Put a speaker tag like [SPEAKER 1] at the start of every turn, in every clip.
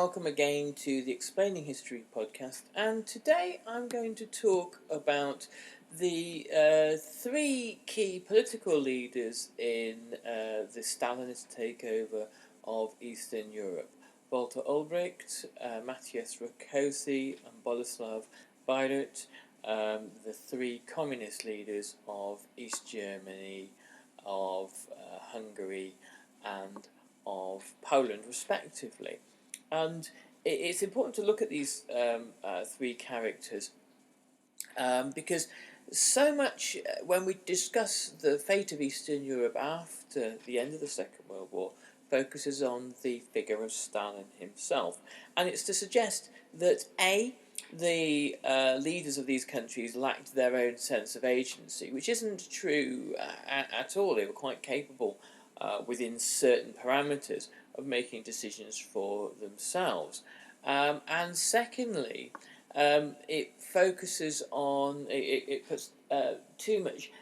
[SPEAKER 1] welcome again to the Explaining History podcast, and today I'm going to talk about the three key political leaders in the Stalinist takeover of Eastern Europe: Walter Ulbricht, Matias Rakosi and Boleslav Bajrut, the three communist leaders of East Germany, of Hungary and of Poland, respectively. And it's important to look at these three characters because so much when we discuss the fate of Eastern Europe after the end of the Second World War focuses on the figure of Stalin himself. And it's to suggest that the leaders of these countries lacked their own sense of agency, which isn't true at all. They were quite capable within certain parameters of making decisions for themselves. And secondly, it focuses on, it puts too much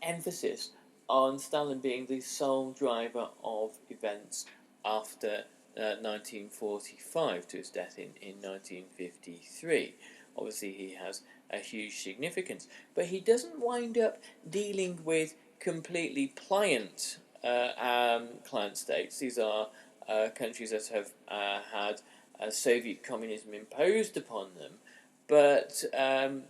[SPEAKER 1] emphasis on Stalin being the sole driver of events after 1945 to his death in 1953. Obviously he has a huge significance, but he doesn't wind up dealing with completely pliant client states. These are countries that have had Soviet communism imposed upon them, but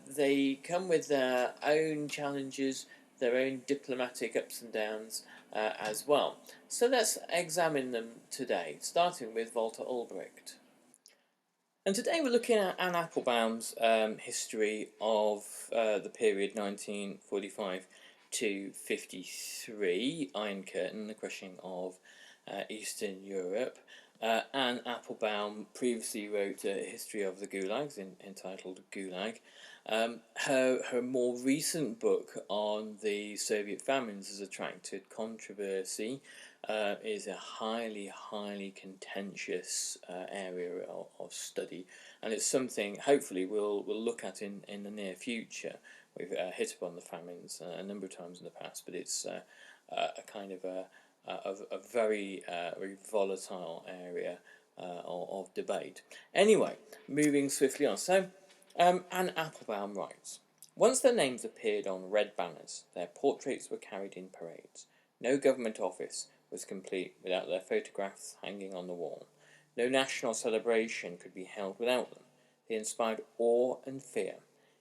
[SPEAKER 1] they come with their own challenges, their own diplomatic ups and downs as well. So let's examine them today, starting with Walter Ulbricht. And today we're looking at Anne Applebaum's history of the period 1945 to 53, Iron Curtain, the crushing of Eastern Europe. Anne Applebaum previously wrote a history of the Gulags entitled Gulag. Her more recent book on the Soviet famines has attracted controversy. Is a highly contentious area of study, and it's something hopefully we'll look at in the near future. We've hit upon the famines a number of times in the past, but it's a kind of a very volatile area of debate. Anyway, moving swiftly on. So, Anne Applebaum writes, "Once their names appeared on red banners, their portraits were carried in parades. No government office was complete without their photographs hanging on the wall. No national celebration could be held without them. They inspired awe and fear.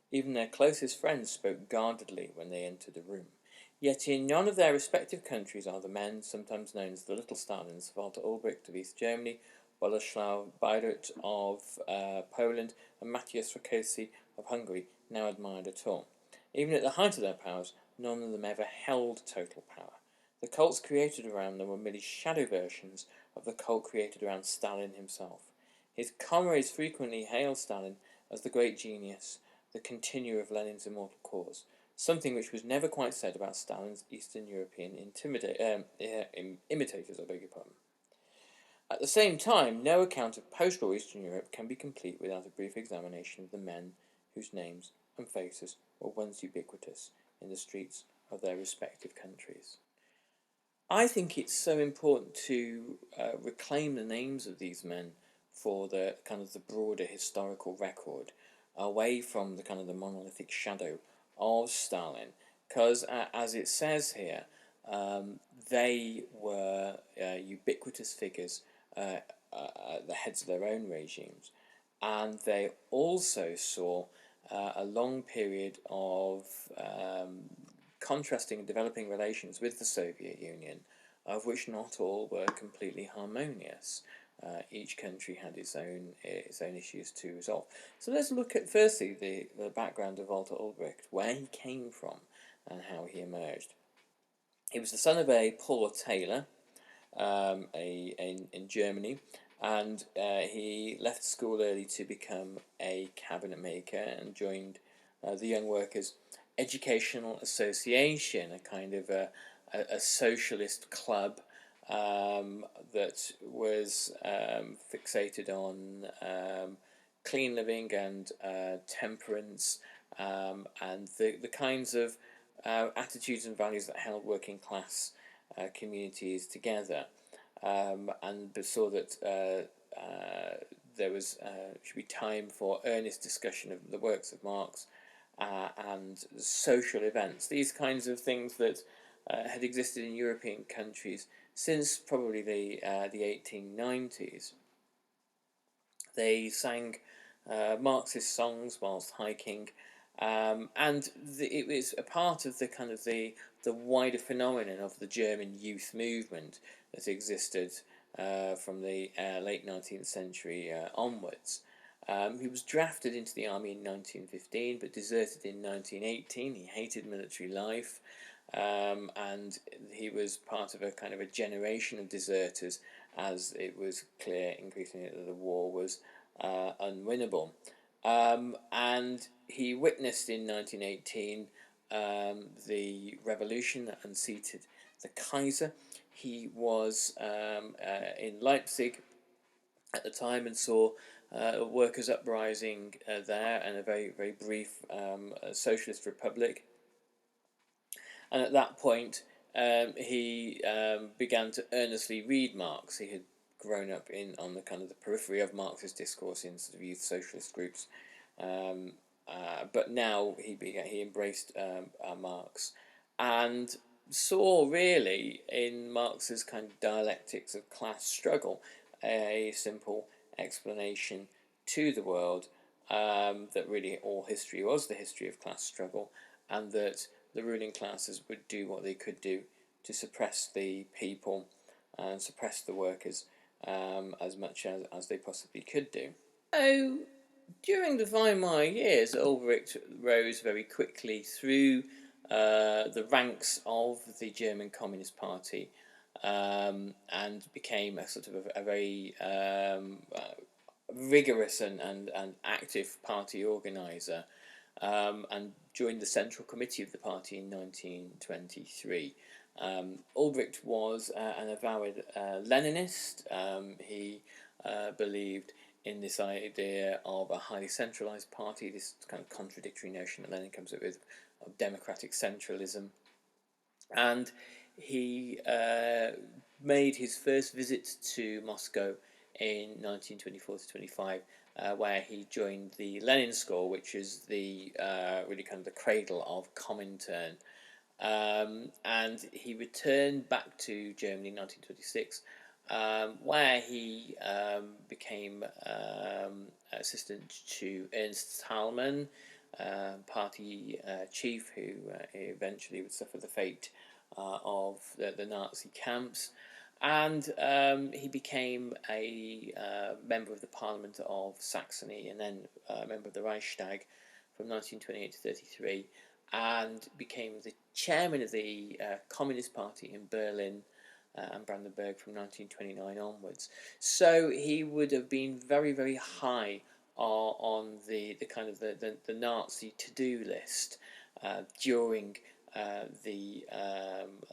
[SPEAKER 1] Even their closest friends spoke guardedly when they entered a room. Yet in none of their respective countries are the men, sometimes known as the Little Stalins, Walter Ulbricht of East Germany, Boleslav Bajrut of Poland, and Matias Rakosi of Hungary, now admired at all. Even at the height of their powers, none of them ever held total power. The cults created around them were merely shadow versions of the cult created around Stalin himself. His comrades frequently hailed Stalin as the great genius, the continuer of Lenin's immortal cause, something which was never quite said about Stalin's Eastern European imitators. At the same time, no account of post-war Eastern Europe can be complete without a brief examination of the men whose names and faces were once ubiquitous in the streets of their respective countries." I think it's so important to reclaim the names of these men for the kind of the broader historical record, away from the kind of the monolithic shadow of Stalin, because as it says here, they were ubiquitous figures at the heads of their own regimes, and they also saw a long period of contrasting and developing relations with the Soviet Union, of which not all were completely harmonious. Each country had its own issues to resolve. So let's look at firstly the background of Walter Ulbricht, where he came from and how he emerged. He was the son of a poor tailor in Germany, and he left school early to become a cabinet maker and joined the Young Workers' Educational Association, a kind of a socialist club that was fixated on clean living and temperance, and the kinds of attitudes and values that held working class communities together, and saw that there was should be time for earnest discussion of the works of Marx and social events. These kinds of things that had existed in European countries since probably the 1890s. They sang Marxist songs whilst hiking, and it was a part of the kind of the wider phenomenon of the German youth movement that existed from the late 19th century onwards. He was drafted into the army in 1915, but deserted in 1918. He hated military life, and he was part of a kind of a generation of deserters, as it was clear increasingly that the war was unwinnable. And he witnessed in 1918 the revolution that unseated the Kaiser. He was in Leipzig at the time and saw a workers' uprising there and a very, very brief socialist republic. And at that point, he began to earnestly read Marx. He had grown up on the kind of the periphery of Marxist discourse in sort of youth socialist groups, but now he embraced Marx and saw really in Marx's kind of dialectics of class struggle a simple explanation to the world, that really all history was the history of class struggle, and that the ruling classes would do what they could do to suppress the people and suppress the workers as much as they possibly could do. So, during the Weimar years, Ulbricht rose very quickly through the ranks of the German Communist Party, and became a sort of a very rigorous and active party organiser, and joined the Central Committee of the party in 1923. Ulbricht was an avowed Leninist. He believed in this idea of a highly centralised party, this kind of contradictory notion that Lenin comes up with of democratic centralism. And he made his first visit to Moscow in 1924 to 25, where he joined the Lenin School, which is the really kind of the cradle of Comintern. And he returned back to Germany in 1926, where he became assistant to Ernst Thälmann, party chief, who eventually would suffer the fate of the Nazi camps. And he became a member of the Parliament of Saxony, and then a member of the Reichstag from 1928 to 33, and became the chairman of the Communist Party in Berlin and Brandenburg from 1929 onwards. So he would have been very, very high on the kind of the Nazi to-do list during the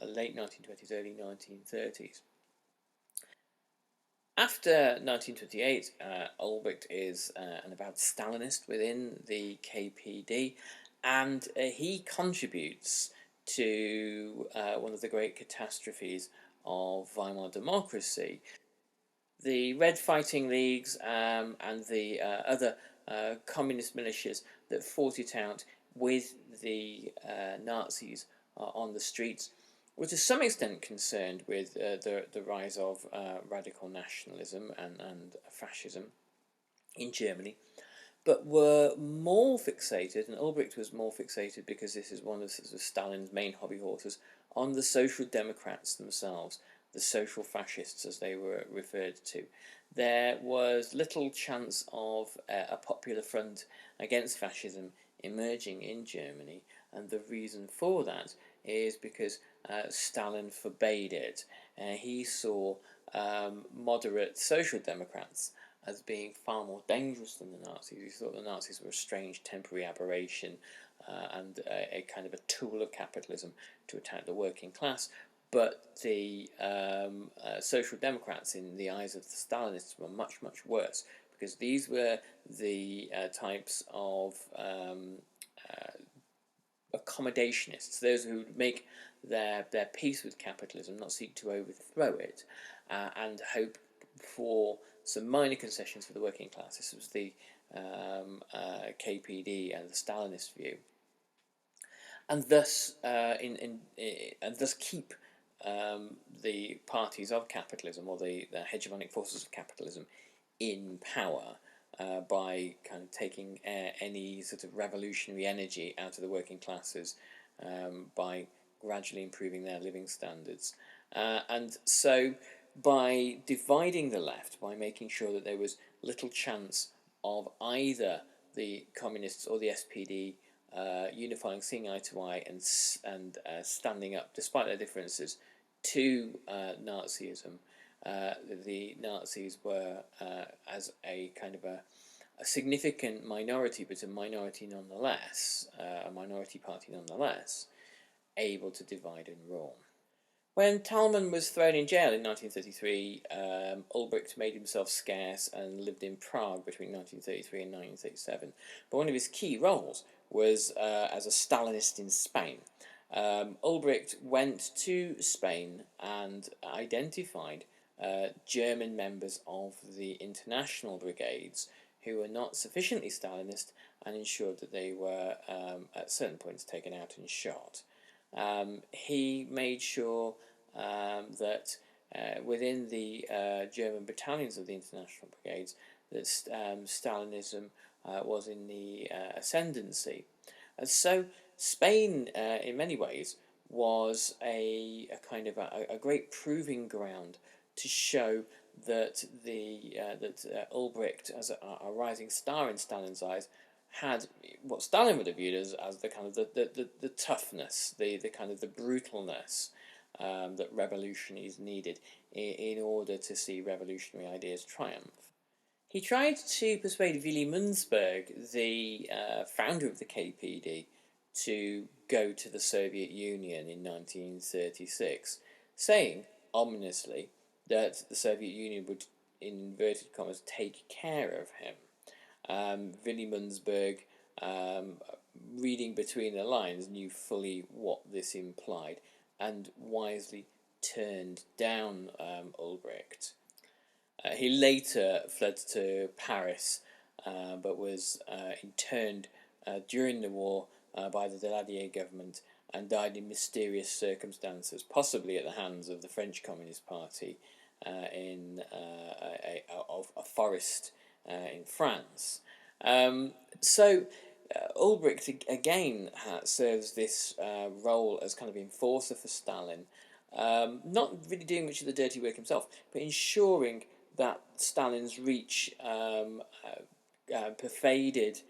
[SPEAKER 1] late 1920s, early 1930s. After 1928, Ulbricht is an avowed Stalinist within the KPD, and he contributes to one of the great catastrophes of Weimar democracy. The Red Fighting Leagues and the other communist militias that fought it out with the Nazis on the streets were to some extent concerned with the rise of radical nationalism and fascism in Germany, but were more fixated, and Ulbricht was more fixated because this is one of Stalin's main hobby horses, on the social democrats themselves, the social fascists as they were referred to. There was little chance of a popular front against fascism emerging in Germany, and the reason for that is because Stalin forbade it. He saw moderate social democrats as being far more dangerous than the Nazis. He thought the Nazis were a strange temporary aberration and a kind of a tool of capitalism to attack the working class. But the social democrats, in the eyes of the Stalinists, were much, much worse, because these were the types of accommodationists, those who would make their peace with capitalism, not seek to overthrow it, and hope for some minor concessions for the working class. This was the KPD and the Stalinist view, and thus and thus keep the parties of capitalism, or the hegemonic forces of capitalism, in power by kind of taking any sort of revolutionary energy out of the working classes by gradually improving their living standards. And so by dividing the left, by making sure that there was little chance of either the communists or the SPD unifying, seeing eye to eye, and standing up, despite their differences, to Nazism, the Nazis were, as a kind of a significant minority, but a minority nonetheless, a minority party nonetheless, able to divide and rule. When Talman was thrown in jail in 1933, Ulbricht made himself scarce and lived in Prague between 1933 and 1937. But one of his key roles was as a Stalinist in Spain. Ulbricht went to Spain and identified German members of the international brigades who were not sufficiently Stalinist, and ensured that they were at certain points taken out and shot. He made sure that within the German battalions of the international brigades that Stalinism was in the ascendancy. And so Spain, in many ways, was a kind of a great proving ground to show that Ulbricht, as a rising star in Stalin's eyes, had what Stalin would have viewed as the kind of the toughness, the kind of the brutalness that revolutionaries needed in order to see revolutionary ideas triumph. He tried to persuade Willy Munzberg, the founder of the KPD, to go to the Soviet Union in 1936, saying, ominously, that the Soviet Union would, in inverted commas, take care of him. Willy Munzberg, reading between the lines, knew fully what this implied, and wisely turned down Ulbricht. He later fled to Paris, but was interned during the war by the Daladier government, and died in mysterious circumstances, possibly at the hands of the French Communist Party in a forest in France. So Ulbricht again serves this role as kind of enforcer for Stalin, not really doing much of the dirty work himself, but ensuring that Stalin's reach pervaded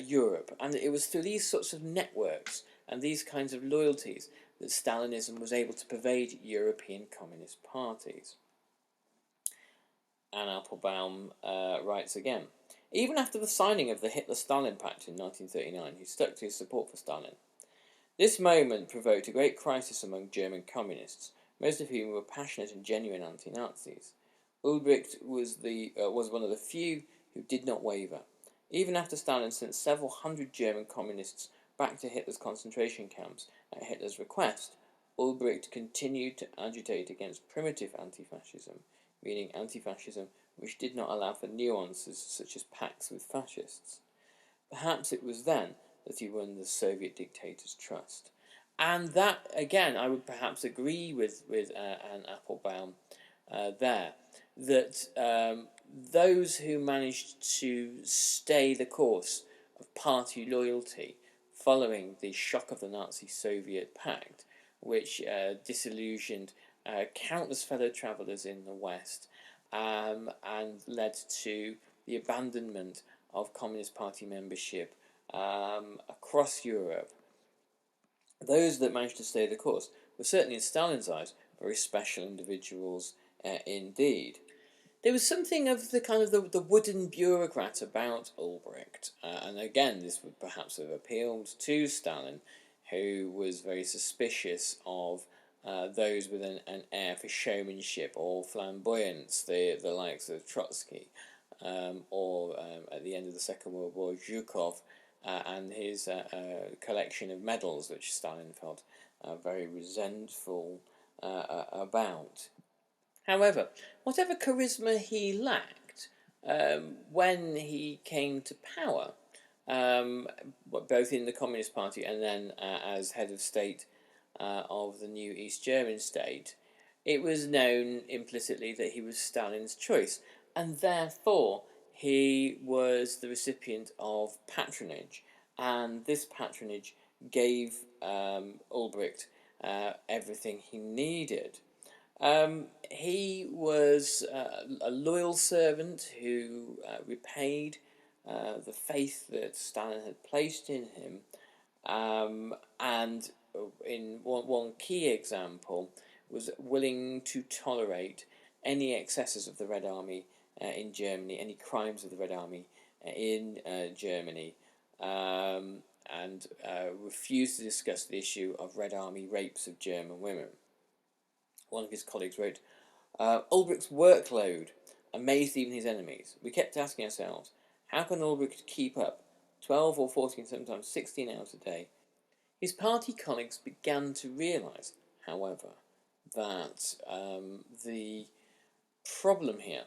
[SPEAKER 1] Europe. And it was through these sorts of networks and these kinds of loyalties that Stalinism was able to pervade European communist parties. Anne Applebaum writes again, even after the signing of the Hitler-Stalin Pact in 1939, he stuck to his support for Stalin. This moment provoked a great crisis among German communists, most of whom were passionate and genuine anti-Nazis. Ulbricht was one of the few who did not waver. Even after Stalin sent several hundred German communists back to Hitler's concentration camps at Hitler's request, Ulbricht continued to agitate against primitive anti-fascism, meaning anti-fascism which did not allow for nuances such as pacts with fascists. Perhaps it was then that he won the Soviet dictator's trust. And that, again, I would perhaps agree with Anne Applebaum there, that those who managed to stay the course of party loyalty following the shock of the Nazi-Soviet pact, which disillusioned countless fellow travellers in the West, and led to the abandonment of Communist Party membership across Europe. Those that managed to stay the course were certainly, in Stalin's eyes, very special individuals indeed. There was something of the kind of the wooden bureaucrat about Ulbricht, and again this would perhaps have appealed to Stalin, who was very suspicious of those with an air for showmanship or flamboyance, the likes of Trotsky, or at the end of the Second World War, Zhukov, and his collection of medals, which Stalin felt very resentful about. However, whatever charisma he lacked, when he came to power, um, both in the Communist Party and then as head of state of the new East German state, it was known implicitly that he was Stalin's choice, and therefore he was the recipient of patronage, and this patronage gave Ulbricht everything he needed. He was a loyal servant who repaid the faith that Stalin had placed in him, and in one key example, was willing to tolerate any excesses of the Red Army in Germany, any crimes of the Red Army in Germany, and refused to discuss the issue of Red Army rapes of German women. One of his colleagues wrote, Ulbricht's workload amazed even his enemies. We kept asking ourselves, how can Ulbricht keep up 12 or 14, sometimes 16 hours a day? His party colleagues began to realise, however, that the problem here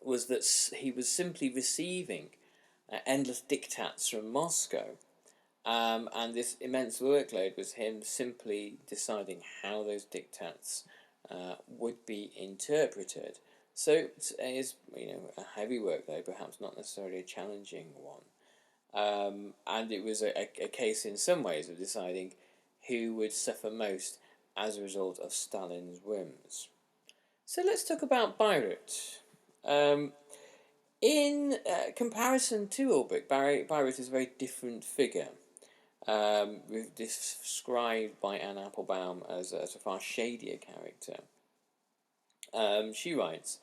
[SPEAKER 1] was that he was simply receiving endless diktats from Moscow, and this immense workload was him simply deciding how those diktats would be interpreted. So it is, a heavy workload, perhaps not necessarily a challenging one. And it was a case in some ways of deciding who would suffer most as a result of Stalin's whims. So let's talk about Bayreuth. In comparison to Ulbricht, Bayreuth is a very different figure, described by Anne Applebaum as a far shadier character. She writes,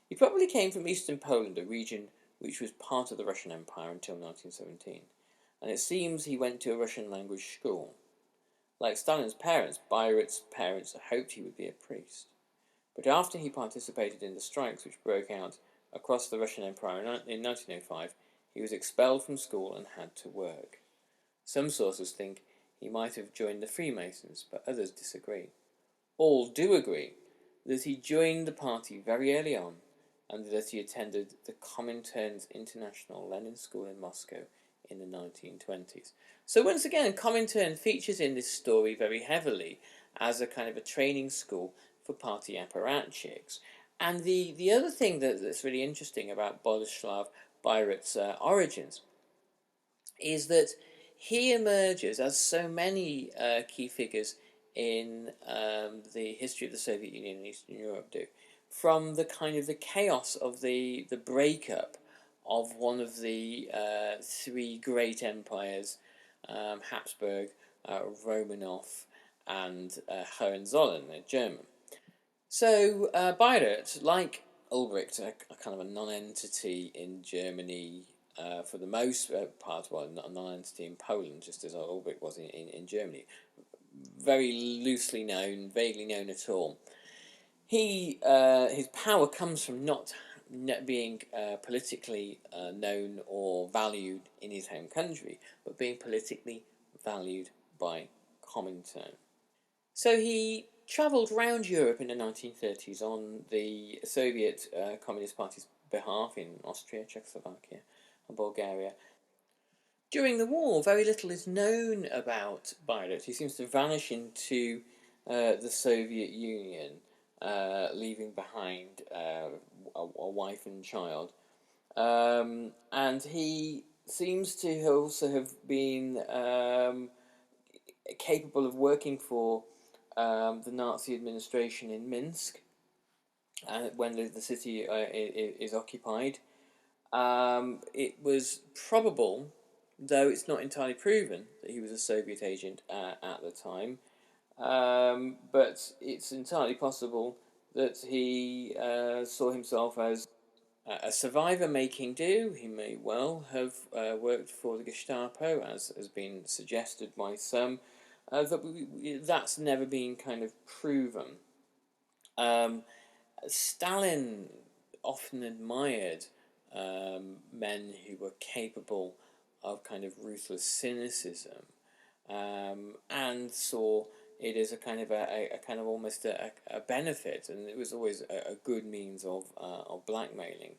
[SPEAKER 1] he probably came from eastern Poland, a region which was part of the Russian Empire until 1917, and it seems he went to a Russian language school. Like Stalin's parents, Bayreuth's parents hoped he would be a priest. But after he participated in the strikes which broke out across the Russian Empire in 1905, he was expelled from school and had to work. Some sources think he might have joined the Freemasons, but others disagree. All do agree that he joined the party very early on, and that he attended the Comintern's International Lenin School in Moscow in the 1920s. So once again, Comintern features in this story very heavily as a kind of a training school for party apparatchiks. And the other thing that's really interesting about Boleslav Bayreuth's origins is that he emerges, as so many key figures in the history of the Soviet Union and Eastern Europe do, from the kind of the chaos of the breakup of one of the three great empires, Habsburg, Romanov, and Hohenzollern, German. So Bayreuth, like Ulbricht, a kind of a non-entity in Germany for the most part, well, not a non-entity in Poland, just as Ulbricht was in Germany. Very loosely known, vaguely known at all. His power comes from not being politically known or valued in his home country, but being politically valued by Comintern. So he travelled around Europe in the 1930s on the Soviet Communist Party's behalf in Austria, Czechoslovakia, and Bulgaria. During the war, very little is known about Bayreuth. He seems to vanish into the Soviet Union, leaving behind a wife and child. And he seems to also have been capable of working for the Nazi administration in Minsk when the city is occupied. It was probable, though it's not entirely proven, that he was a Soviet agent at the time. But it's entirely possible that he saw himself as a survivor making do. He may well have worked for the Gestapo, as has been suggested by some. That's never been kind of proven. Stalin often admired men who were capable of kind of ruthless cynicism, and saw it as a kind of a kind of almost a benefit, and it was always a good means of blackmailing.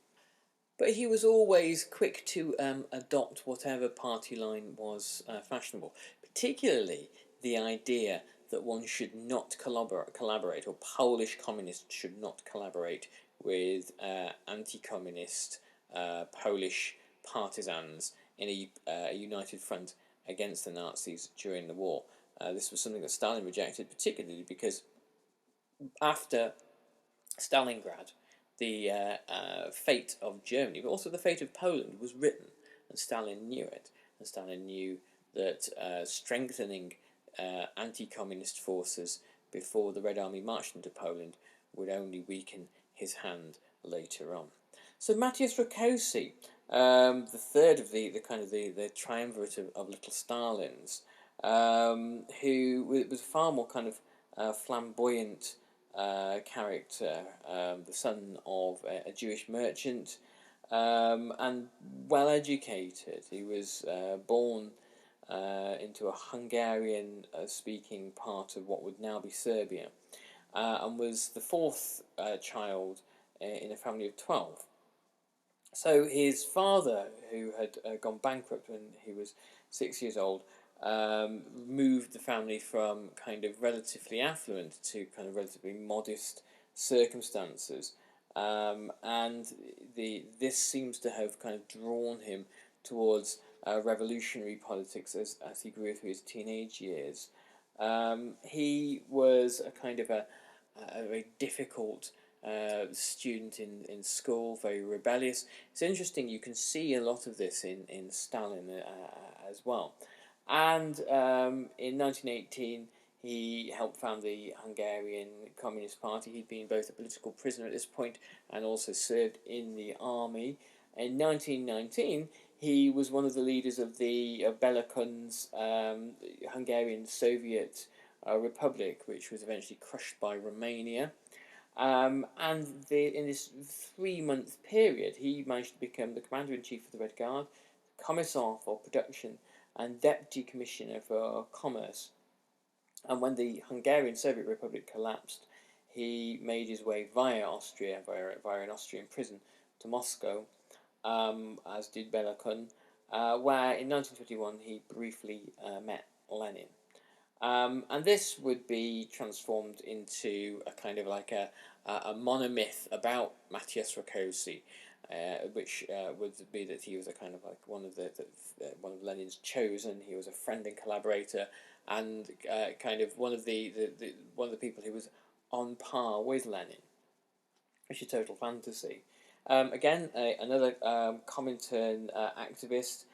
[SPEAKER 1] But he was always quick to adopt whatever party line was fashionable, particularly the idea that one should not collaborate, or Polish communists should not collaborate with anti-communist Polish partisans in a united front against the Nazis during the war. This was something that Stalin rejected, particularly because after Stalingrad, the fate of Germany, but also the fate of Poland, was written, and Stalin knew it. And Stalin knew that strengthening anti-communist forces before the Red Army marched into Poland would only weaken his hand later on. So Matias Rakosi, the third of the kind of the triumvirate of little Stalins, who was far more kind of flamboyant character, the son of a Jewish merchant, and well educated. He was born into a Hungarian speaking part of what would now be Serbia, and was the fourth child in a family of 12. So his father, who had gone bankrupt when he was 6 years old, moved the family from kind of relatively affluent to kind of relatively modest circumstances, and this seems to have kind of drawn him towards revolutionary politics as he grew through his teenage years. He was a kind of a very difficult student in school, very rebellious. It's interesting, you can see a lot of this in Stalin as well. And in 1918, he helped found the Hungarian Communist Party. He'd been both a political prisoner at this point and also served in the army. In 1919, he was one of the leaders of the Bela Kun's Hungarian Soviet Republic, which was eventually crushed by Romania. And in this 3-month period, he managed to become the Commander-in-Chief of the Red Guard, Commissar for Production, and Deputy Commissioner for Commerce. And when the Hungarian Soviet Republic collapsed, he made his way via Austria, via an Austrian prison, to Moscow, as did Bela Kun, where in 1921 he briefly met Lenin. And this would be transformed into a kind of like a monomyth about Matias Rakosi, which would be that he was a kind of like one of Lenin's chosen. He was a friend and collaborator, and kind of one of the people who was on par with Lenin, which is total fantasy. Again, another Comintern activist,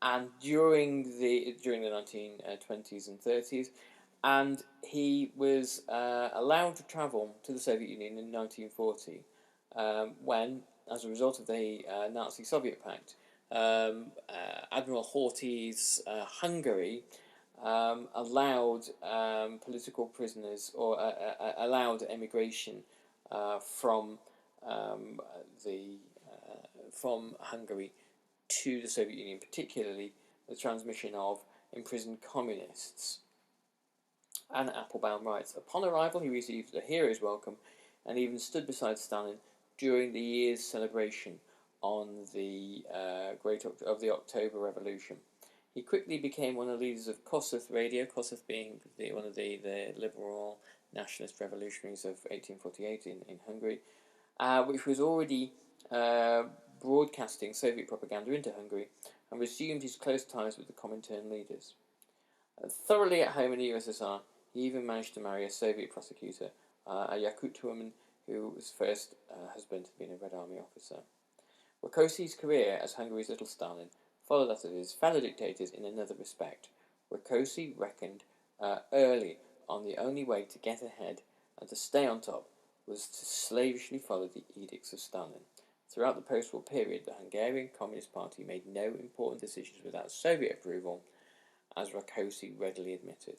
[SPEAKER 1] and during the 1920s and 30s, and he was allowed to travel to the Soviet Union in 1940, when, as a result of the Nazi-Soviet Pact, Admiral Horthy's Hungary allowed political prisoners, or allowed emigration from from Hungary to the Soviet Union, particularly the transmission of imprisoned communists. And Applebaum writes, upon arrival he received a hero's welcome and even stood beside Stalin during the year's celebration on the of the October Revolution. He quickly became one of the leaders of Kossuth Radio, Kossuth being one of the liberal nationalist revolutionaries of 1848 in Hungary, which was already broadcasting Soviet propaganda into Hungary, and resumed his close ties with the Comintern leaders. Thoroughly at home in the USSR, he even managed to marry a Soviet prosecutor, a Yakut woman whose first husband had been a Red Army officer. Rakosi's career as Hungary's little Stalin followed that of his fellow dictators in another respect. Rakosi reckoned early on the only way to get ahead and to stay on top was to slavishly follow the edicts of Stalin. Throughout the post-war period, the Hungarian Communist Party made no important decisions without Soviet approval, as Rakosi readily admitted.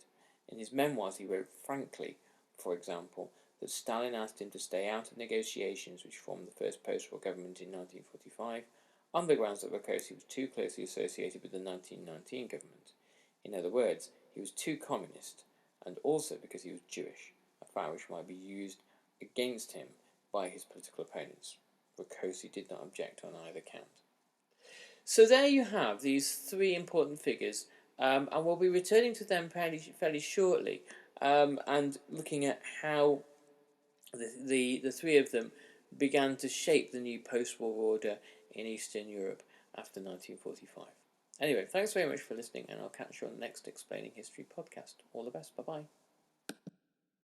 [SPEAKER 1] In his memoirs he wrote frankly, for example, that Stalin asked him to stay out of negotiations which formed the first post-war government in 1945, on the grounds that Rakosi was too closely associated with the 1919 government. In other words, he was too communist, and also because he was Jewish, a fact which might be used against him by his political opponents. Rakosi did not object on either count. So there you have these three important figures, and we'll be returning to them fairly shortly, and looking at how the three of them began to shape the new post-war order in Eastern Europe after 1945. Anyway, thanks very much for listening, and I'll catch you on the next Explaining History podcast. All the best. Bye-bye.